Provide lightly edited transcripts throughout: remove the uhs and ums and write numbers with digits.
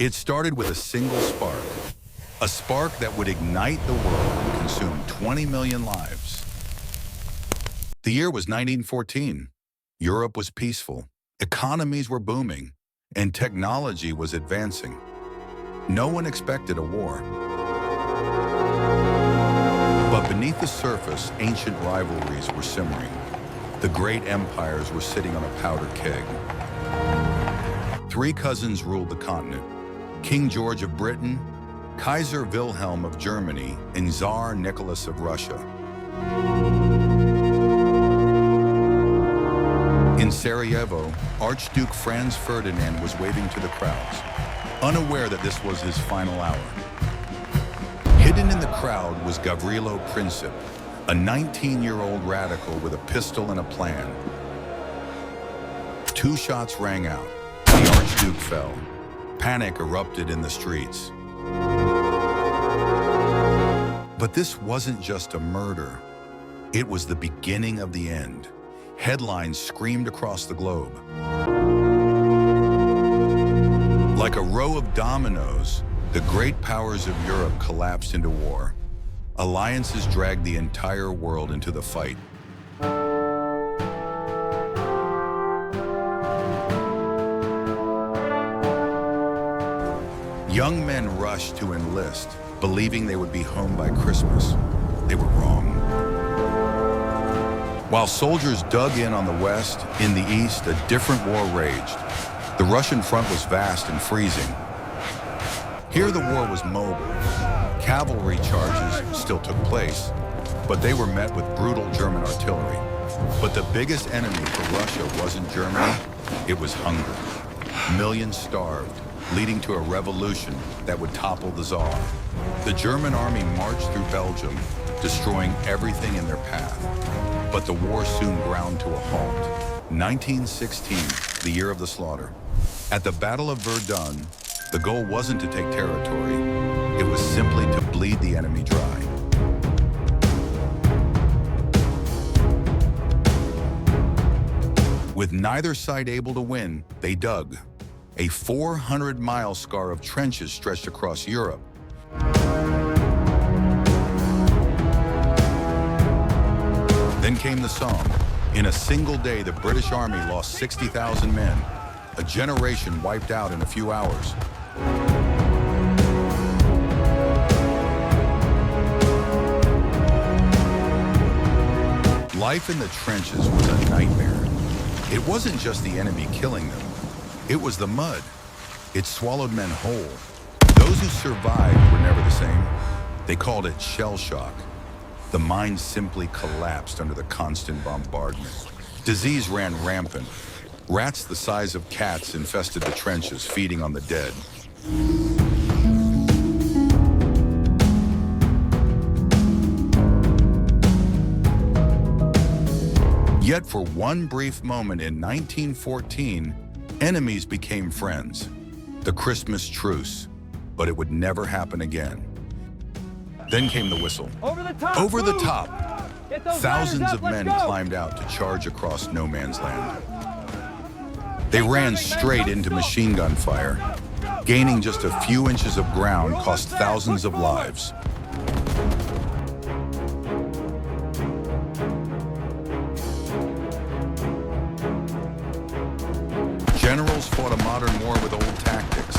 It started with a single spark, a spark that would ignite the world and consume 20 million lives. The year was 1914. Europe was peaceful, economies were booming, and technology was advancing. No one expected a war. But beneath the surface, ancient rivalries were simmering. The great empires were sitting on a powder keg. Three cousins ruled the continent: King George of Britain, Kaiser Wilhelm of Germany, and Tsar Nicholas of Russia. In Sarajevo, Archduke Franz Ferdinand was waving to the crowds, unaware that this was his final hour. Hidden in the crowd was Gavrilo Princip, a 19-year-old radical with a pistol and a plan. Two shots rang out. The Archduke fell. Panic erupted in the streets. But this wasn't just a murder. It was the beginning of the end. Headlines screamed across the globe. Like a row of dominoes, the great powers of Europe collapsed into war. Alliances dragged the entire world into the fight. Young men rushed to enlist, believing they would be home by Christmas. They were wrong. While soldiers dug in on the west, in the east, a different war raged. The Russian front was vast and freezing. Here the war was mobile. Cavalry charges still took place, but they were met with brutal German artillery. But the biggest enemy for Russia wasn't Germany, it was hunger. Millions starved, leading to a revolution that would topple the Tsar. The German army marched through Belgium, destroying everything in their path. But the war soon ground to a halt. 1916, the year of the slaughter. At the Battle of Verdun, the goal wasn't to take territory. It was simply to bleed the enemy dry. With neither side able to win, they dug. A 400-mile scar of trenches stretched across Europe. Then came the Somme. In a single day, the British Army lost 60,000 men. A generation wiped out in a few hours. Life in the trenches was a nightmare. It wasn't just the enemy killing them. It was the mud. It swallowed men whole. Those who survived were never the same. They called it shell shock. The mind simply collapsed under the constant bombardment. Disease ran rampant. Rats the size of cats infested the trenches, feeding on the dead. Yet for one brief moment in 1914, enemies became friends. The Christmas truce, but it would never happen again. Then came the whistle. Over the top! Over the top! Get those Thousands ladders of up, men let's go! climbed out to charge across no man's land. They ran straight into machine gun fire. Gaining just a few inches of ground cost thousands of lives. Generals fought a modern war with old tactics.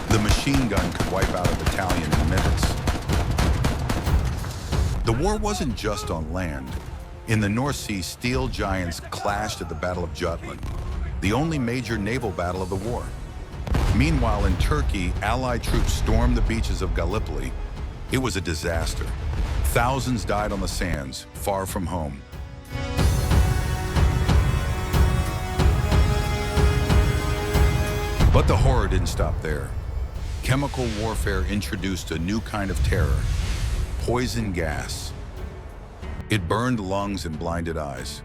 The machine gun could wipe out a battalion in minutes. The war wasn't just on land. In the North Sea, steel giants clashed at the Battle of Jutland, the only major naval battle of the war. Meanwhile, in Turkey, Allied troops stormed the beaches of Gallipoli. It was a disaster. Thousands died on the sands, far from home. But the horror didn't stop there. Chemical warfare introduced a new kind of terror: poison gas. It burned lungs and blinded eyes.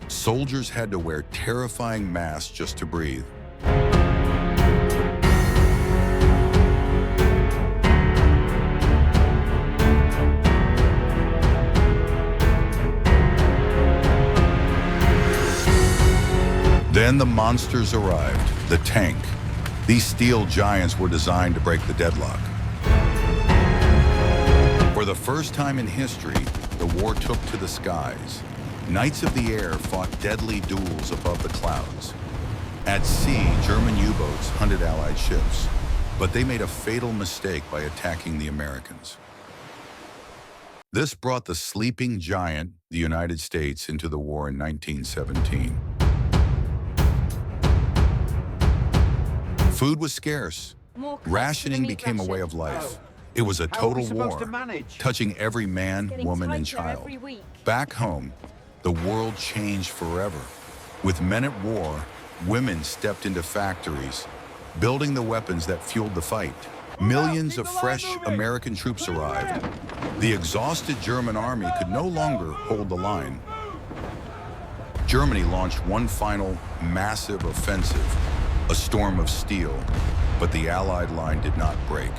Soldiers had to wear terrifying masks just to breathe. Then the monsters arrived: the tank, These steel giants were designed to break the deadlock. For the first time in history, the war took to the skies. Knights of the air fought deadly duels above the clouds. At sea, German U-boats hunted Allied ships, but they made a fatal mistake by attacking the Americans. This brought the sleeping giant, the United States, into the war in 1917. Food was scarce. Rationing became a way of life. It was a total war, touching every man, woman, and child. Back home, the world changed forever. With men at war, women stepped into factories, building the weapons that fueled the fight. Millions of fresh American troops arrived. The exhausted German army could no longer hold the line. Germany launched one final massive offensive, a storm of steel, but the Allied line did not break.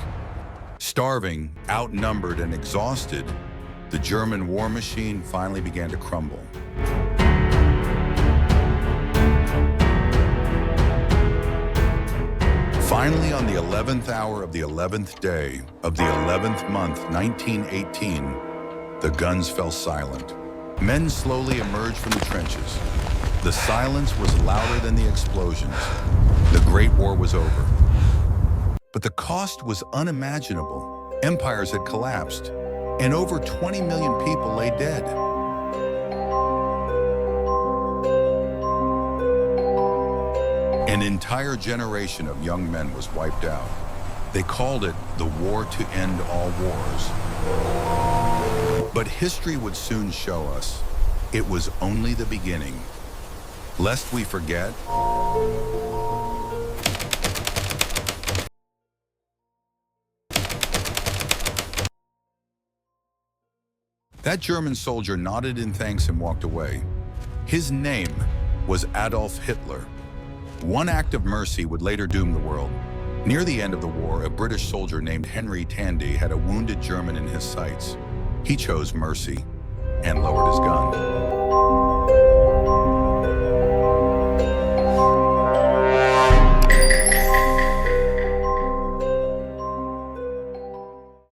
Starving, outnumbered, and exhausted, the German war machine finally began to crumble. Finally, on the 11th hour of the 11th day of the 11th month, 1918, the guns fell silent. Men slowly emerged from the trenches. The silence was louder than the explosions. The Great War was over. But the cost was unimaginable. Empires had collapsed, and over 20 million people lay dead. An entire generation of young men was wiped out. They called it the war to end all wars. But history would soon show us it was only the beginning. Lest we forget, that German soldier nodded in thanks and walked away. His name was Adolf Hitler. One act of mercy would later doom the world. Near the end of the war, a British soldier named Henry Tandy had a wounded German in his sights. He chose mercy and lowered his gun.